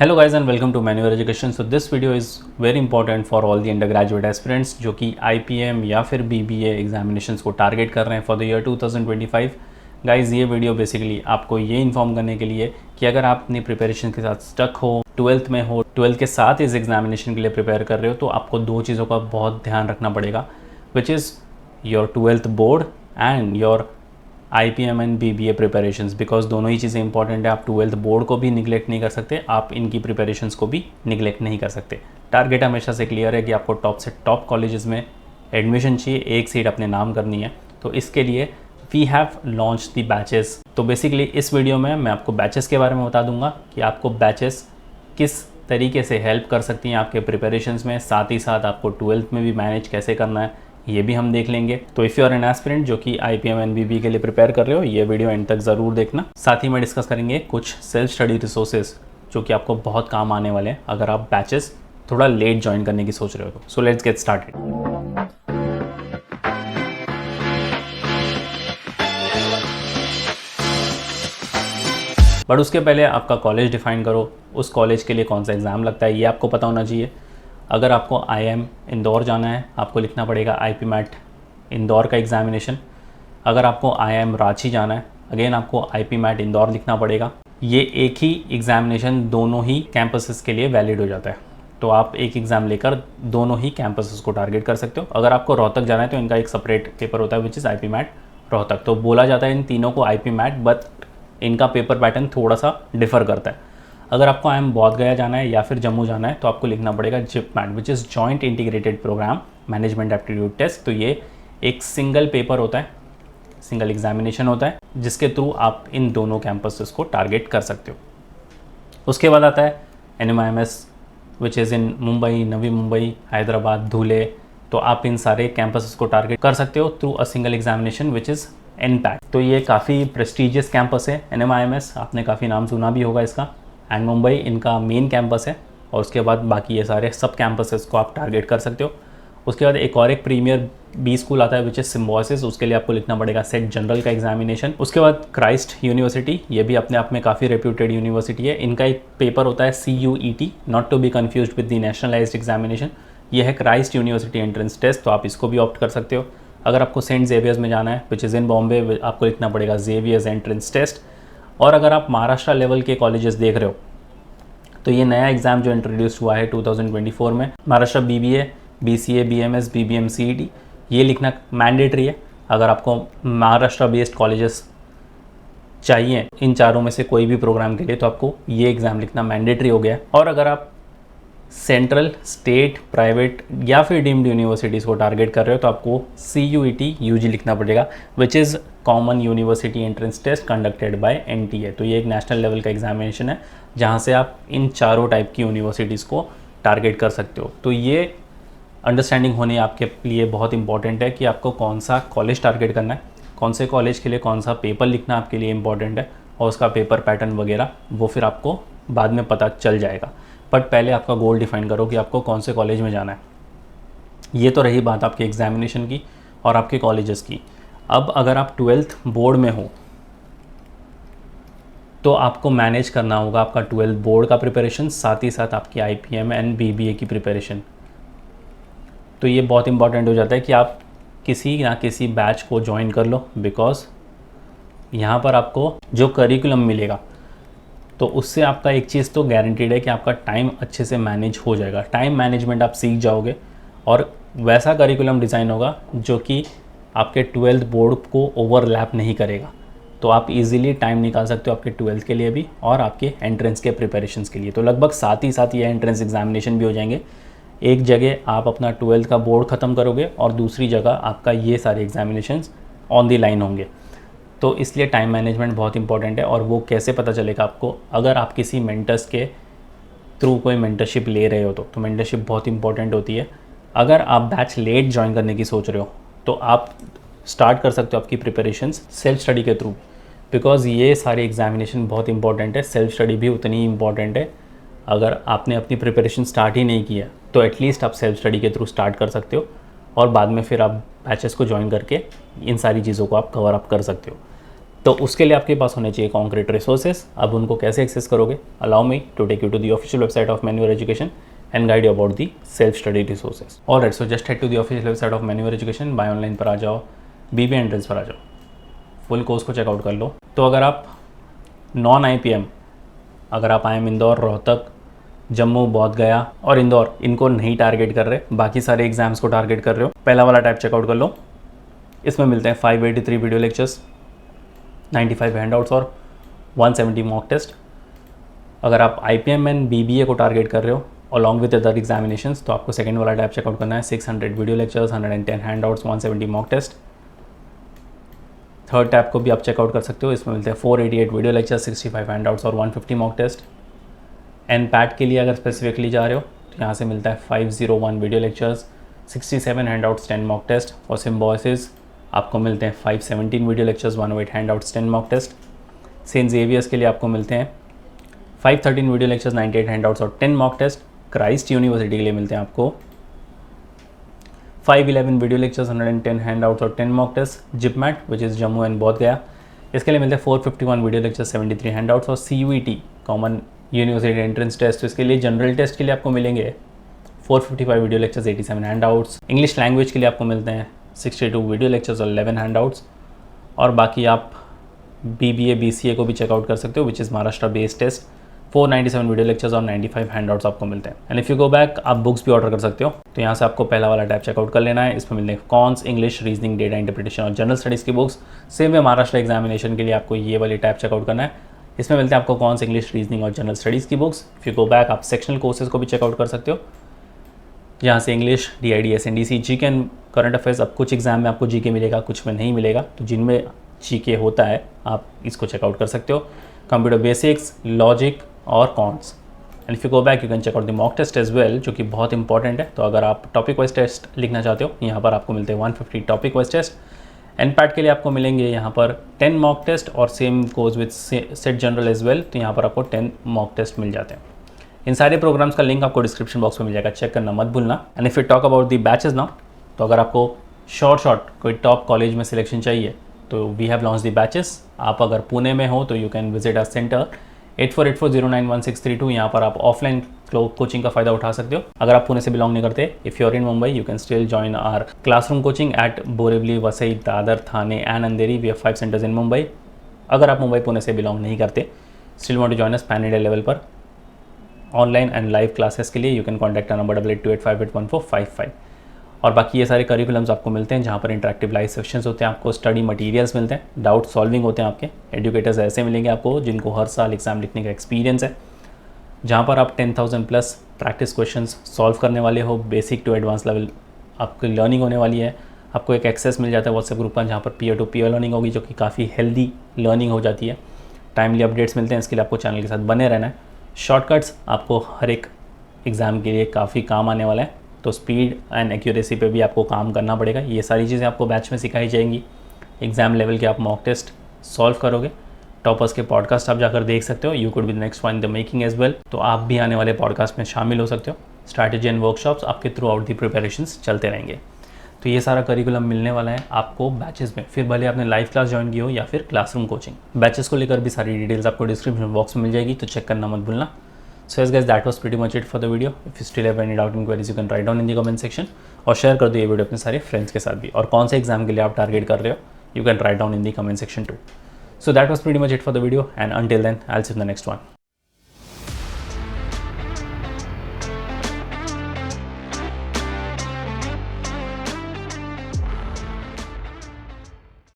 Hello guys and welcome to Manual Education. So this video is very important for all the undergraduate aspirants जो कि IPM या फिर BBA examinations को target कर रहे हैं फॉर द ईयर 2025. गाइज ये वीडियो बेसिकली आपको ये इन्फॉर्म करने के लिए कि अगर आप अपनी प्रिपरेशन के साथ स्टक हो, 12th में हो, 12th के साथ इस एग्जामिनेशन के लिए प्रिपेयर कर रहे हो, तो आपको दो चीज़ों का बहुत ध्यान रखना पड़ेगा, which is your 12th board and your IPM and BBA preparations, because दोनों ही चीज़ें इंपॉर्टेंट है. आप 12th बोर्ड को भी निगलेक्ट नहीं कर सकते, आप इनकी प्रिपरेशंस को भी निगलेक्ट नहीं कर सकते. टारगेट हमेशा से क्लियर है कि आपको टॉप से टॉप कॉलेजेस में एडमिशन चाहिए, एक सीट अपने नाम करनी है. तो इसके लिए we have launch the batches. तो बेसिकली इस वीडियो में मैं आपको बैचेस के बारे में बता दूंगा कि आपको बैचेस किस तरीके से हेल्प कर सकती हैं आपके प्रिपरेशंस में, साथ ही साथ आपको 12th में भी मैनेज कैसे करना है ये भी हम देख लेंगे. तो if you are an aspirant जो कि IPM एंड BBA के लिए प्रिपेयर कर रहे हो, ये वीडियो एंड तक ज़रूर देखना. साथ ही में डिस्कस करेंगे कुछ सेल्फ स्टडी रिसोर्सेज जो कि आपको बहुत काम आने वाले हैं अगर आप बैचेस थोड़ा लेट ज्वाइन करने की सोच रहे हो. So let's get started. But उसके पहले आपका कॉलेज डिफाइन करो, उस कॉलेज के लिए कौन सा एग्ज़ाम लगता है ये आपको पता होना चाहिए. अगर आपको IIM इंदौर जाना है, आपको लिखना पड़ेगा IP मैट इंदौर का एग्ज़ामिनेशन. अगर आपको IIM रांची जाना है, अगेन आपको IP मैट इंदौर लिखना पड़ेगा. ये एक ही एग्ज़ामिनेशन दोनों ही कैंपसेस के लिए वैलिड हो जाता है, तो आप एक एग्ज़ाम लेकर दोनों ही कैंपसेस को टारगेट कर सकते हो. अगर आपको रोहतक जाना है तो इनका एक सेपरेट पेपर होता है which is IP MAT Rohtak. तो बोला जाता है इन तीनों को IP मैट, बट इनका पेपर पैटर्न थोड़ा सा डिफ़र करता है. अगर आपको IIM बोध गया जाना है या फिर जम्मू जाना है तो आपको लिखना पड़ेगा JIP MAT which is joint integrated programme management aptitude test. तो ये एक सिंगल पेपर होता है, सिंगल एग्जामिनेशन होता है, जिसके थ्रू आप इन दोनों कैंपसेस को टारगेट कर सकते हो. उसके बाद आता है NMIMS which is in Mumbai, Navi Mumbai, Hyderabad, Dhule. तो आप इन सारे कैंपसेस को टारगेट कर सकते हो through a single examination which is NPAT. तो ये काफ़ी प्रेस्टिजियस कैंपस है NMIMS, आपने काफ़ी नाम सुना भी होगा इसका. एंड मुंबई इनका मेन कैंपस है और उसके बाद बाकी ये सारे सब कैंपसेस को आप टारगेट कर सकते हो. उसके बाद एक प्रीमियर B स्कूल आता है विच इज़ सिम्बोसिस. उसके लिए आपको लिखना पड़ेगा सेट जनरल का एग्जामिनेशन. उसके बाद क्राइस्ट यूनिवर्सिटी, ये भी अपने आप में काफ़ी रेप्यूटेड यूनिवर्सिटी है. इनका एक पेपर होता है CUET, not to be confused with the nationalised examination. ये है क्राइस्ट यूनिवर्सिटी एंट्रेंस टेस्ट, तो आप इसको भी ऑप्ट कर सकते हो. अगर आपको सेंट जेवियर्स में जाना है विच इज़ इन बॉम्बे, आपको लिखना पड़ेगा जेवियर्स एंट्रेंस टेस्ट. और अगर आप महाराष्ट्र लेवल के कॉलेजेस देख रहे हो तो ये नया एग्ज़ाम जो इंट्रोड्यूस हुआ है 2024 में, Maharashtra BBA, BCA, BMS, BBM, CET, ये लिखना मैंडेटरी है. अगर आपको महाराष्ट्र बेस्ड कॉलेजेस चाहिए इन चारों में से कोई भी प्रोग्राम के लिए तो आपको ये एग्ज़ाम लिखना मैंडेटरी हो गया है. और अगर आप सेंट्रल, स्टेट, प्राइवेट या फिर डीम्ड यूनिवर्सिटीज़ को टारगेट कर रहे हो तो आपको CUET UG लिखना पड़ेगा which is common university entrance test conducted by NTA. तो ये एक नेशनल लेवल का एग्जामिनेशन है जहाँ से आप इन चारों टाइप की यूनिवर्सिटीज़ को टारगेट कर सकते हो. तो ये अंडरस्टैंडिंग होनी आपके लिए बहुत इंपॉर्टेंट है कि आपको कौन सा कॉलेज टारगेट करना है, कौन से कॉलेज के लिए कौन सा पेपर लिखना आपके लिए इंपॉर्टेंट है, और उसका पेपर पैटर्न वगैरह वो फिर आपको बाद में पता चल जाएगा. बट पहले आपका गोल डिफाइन करो कि आपको कौन से कॉलेज में जाना है. ये तो रही बात आपके एग्जामिनेशन की और आपके कॉलेजेस की. अब अगर आप 12th बोर्ड में हो तो आपको मैनेज करना होगा आपका 12th बोर्ड का प्रिपरेशन, साथ ही साथ आपकी IPM एंड BBA की प्रिपरेशन. तो ये बहुत इंपॉर्टेंट हो जाता है कि आप किसी ना किसी बैच को ज्वाइन कर लो, बिकॉज यहाँ पर आपको जो करिकुलम मिलेगा तो उससे आपका एक चीज़ तो गारंटीड है कि आपका टाइम अच्छे से मैनेज हो जाएगा. टाइम मैनेजमेंट आप सीख जाओगे और वैसा करिकुलम डिज़ाइन होगा जो कि आपके 12th बोर्ड को ओवरलैप नहीं करेगा. तो आप इजीली टाइम निकाल सकते हो आपके 12th के लिए भी और आपके एंट्रेंस के प्रिपरेशंस के लिए. तो लगभग साथ ही साथ ये एंट्रेंस एग्जामिनेशन भी हो जाएंगे. एक जगह आप अपना 12th का बोर्ड ख़त्म करोगे और दूसरी जगह आपका ये सारे एग्जामिनेशंस ऑन दी लाइन होंगे. तो इसलिए टाइम मैनेजमेंट बहुत इंपॉर्टेंट है. और वो कैसे पता चलेगा आपको, अगर आप किसी मेंटर्स के थ्रू कोई मेंटरशिप ले रहे हो तो मेंटरशिप बहुत इंपॉर्टेंट होती है. अगर आप बैच लेट ज्वाइन करने की सोच रहे हो तो आप स्टार्ट कर सकते हो आपकी प्रिपरेशंस सेल्फ स्टडी के थ्रू, बिकॉज़ ये सारे एग्जामिनेशन बहुत इंपॉर्टेंट है. सेल्फ स्टडी भी उतनी ही इंपॉर्टेंट है. अगर आपने अपनी प्रिपरेशन स्टार्ट ही नहीं किया तो एटलीस्ट आप सेल्फ स्टडी के थ्रू स्टार्ट कर सकते हो और बाद में फिर आप बैचेस को ज्वाइन करके इन सारी चीज़ों को आप कवर अप कर सकते हो. तो उसके लिए आपके पास होने चाहिए कॉन्क्रीट रिसोर्सेज। अब उनको कैसे एक्सेस करोगे? Allow me to take you to the official website of मैन्यूअर education and guide you about the self study resources. Alright, so just head to the official website of मैन्यूअर education, buy online पर आ जाओ, बीबी entrance पर आ जाओ, full course को checkout कर लो। तो अगर आप नॉन IPM, अगर आप IIM इंदौर, रोहतक, जम्मू, बोध गया और इंदौर, इनको नहीं टारगेट कर रहे, बाकी सारे एग्जाम्स को टारगेट कर रहे हो, पहला वाला टैब चेकआउट कर लो। इसमें मिलते हैं 583 वीडियो लेक्चर्स, 95 हैंडआउट्स और 170 मॉक टेस्ट। अगर आप IPM एंड BBA को टारगेट कर रहे हो अलॉन्ग विद अदर एग्जामिनेशंस, तो आपको सेकंड वाला टैब चेकआउट करना है। 600 video lectures, 110 handouts, 170 mock test. Third tab को भी आप चेकआउट कर सकते हो, इसमें मिलते हैं 488 वीडियो लेक्चर्स, 65 हैंडआउट्स और 150 मॉक टेस्ट। NPAT के लिए अगर स्पेसिफिकली जा रहे हो तो यहाँ से मिलता है 501 video lectures, 67 handouts, 10 mock test. और सिम्बॉयसिस आपको मिलते हैं 517 video lectures, 108 handouts, 10 mock test. Saint Xavier's के लिए आपको मिलते हैं 513 वीडियो लेक्चर्स, 98 हैंडआउट्स और 10 मॉक टेस्ट। क्राइस्ट यूनिवर्सिटी के लिए मिलते हैं आपको 511 वीडियो लेक्चर्स, 110 हैंडआउट्स और 10 mock test. JIPMAT which is Jammu and Bodh Gaya, इसके लिए मिलते हैं 451 वीडियो लेक्चर्स, 73 हैंडआउट्स। और CUET common university entrance test, तो इसके लिए जनरल टेस्ट के लिए आपको मिलेंगे 455 video lectures, 87 handouts. English language के लिए आपको मिलते हैं 62 वीडियो लेक्चर्स और 11 हैंडआउट्स। और बाकी आप BBA BCA को भी चेकआउट कर सकते हो, which is Maharashtra based test, 497 video lectures और 95 हैंडआउट्स आपको मिलते हैं। And if you go back, आप बुक्स भी ऑर्डर कर सकते हो। तो यहाँ से आपको पहला वाला टैब चेकआउट कर लेना है। इसमें मिलते हैं cons, English, reasoning, data interpretation और जनरल स्टडीज़ की books. Same way Maharashtra examination के लिए आपको ये वाली टैब चेकआउट करना है। इसमें मिलते हैं आपको कॉन्स, इंग्लिश, रीजनिंग और जनरल स्टडीज़ की books. If you go back, आप सेक्शनल कोर्सेज को भी चेकआउट कर सकते हो। यहाँ से English, DID, SNDC, GK and current affairs. अब कुछ एग्जाम में आपको GK मिलेगा, कुछ में नहीं मिलेगा, तो जिनमें GK होता है आप इसको चेकआउट कर सकते हो। कंप्यूटर बेसिक्स, लॉजिक और cons. And if you go back, you can check out the mock test as well, जो कि बहुत इंपॉर्टेंट है। तो अगर आप टॉपिक वाइज टेस्ट लिखना चाहते हो, यहाँ पर आपको मिलते हैं 150 टॉपिक वाइज टेस्ट। NPAT के लिए आपको मिलेंगे यहाँ पर 10 मॉक टेस्ट और same goes with set general as well, तो यहाँ पर आपको 10 मॉक टेस्ट मिल जाते हैं। इन सारे प्रोग्राम्स का लिंक आपको डिस्क्रिप्शन बॉक्स में मिल जाएगा, चेक करना मत भूलना। And if you talk about the batches now, तो अगर आपको शॉर्ट कोई टॉप कॉलेज में सिलेक्शन चाहिए तो we have launch the batches. आप अगर पुणे में हो तो you can visit our centre 8484091632। यहाँ पर आप ऑफलाइन कोचिंग का फायदा उठा सकते हो। अगर आप पुणे से बिलोंग नहीं करते, if you are in Mumbai, you can still join our classroom coaching at Borivali, Vasai, Dadar, Thane and Andheri. We have 5 centres in Mumbai. अगर आप मुंबई पुणे से बिलोंग नहीं करते, still want to join us pan India level पर ऑनलाइन एंड लाइव क्लासेस के लिए, यू कैन कॉन्टैक्ट नंबर 8828581455। और बाकी ये सारे करिकुलम्स आपको मिलते हैं, जहाँ पर इंटरेक्टिव लाइव सेशंस होते हैं, आपको स्टडी मटेरियल्स मिलते हैं, डाउट सॉल्विंग होते हैं। आपके एजुकेटर्स ऐसे मिलेंगे आपको जिनको हर साल एग्जाम लिखने का एक्सपीरियंस है, जहाँ पर आप 10,000 प्लस प्रैक्टिस क्वेश्चंस सॉल्व करने वाले हो। बेसिक टू एडवांस लेवल आपकी लर्निंग होने वाली है। आपको एक एक्सेस मिल जाता है व्हाट्सएप ग्रुप का, जहाँ पर पीयर टू पीयर लर्निंग होगी, जो कि काफ़ी हेल्दी लर्निंग हो जाती है। टाइमली अपडेट्स मिलते हैं, इसके लिए आपको चैनल के साथ बने रहना है। शॉर्टकट्स आपको हर एक एग्ज़ाम के लिए काफ़ी काम आने वाला है, तो स्पीड एंड एक्यूरेसी पे भी आपको काम करना पड़ेगा। ये सारी चीज़ें आपको बैच में सिखाई जाएंगी। एग्ज़ाम लेवल के आप मॉक टेस्ट सॉल्व करोगे। टॉपर्स के पॉडकास्ट आप जाकर देख सकते हो, you could be the next one in the making as well. तो आप भी आने वाले पॉडकास्ट में शामिल हो सकते हो। स्ट्रैटेजी एंड वर्कशॉप्स आपके थ्रू आउट दी प्रिपरेशंस चलते रहेंगे। तो ये सारा करिकुलम मिलने वाला है आपको बैचेस में, फिर भले आपने लाइव क्लास ज्वाइन की हो या फिर क्लासरूम कोचिंग। बैचेस को लेकर भी सारी डिटेल्स आपको डिस्क्रिप्शन बॉक्स में मिल जाएगी, तो चेक करना मत भूलना। So yes guys, that was pretty much it for the video. If you still have any doubt and queries, you can write down in the comment section और share कर दो ये वीडियो अपने सारे फ्रेंड्स के साथ भी। और कौन से एग्जाम के लिए आप टारगेट कर रहे हो, you can write down in the comment section too. So that was pretty much it for the video and until then, I'll see you in the next one.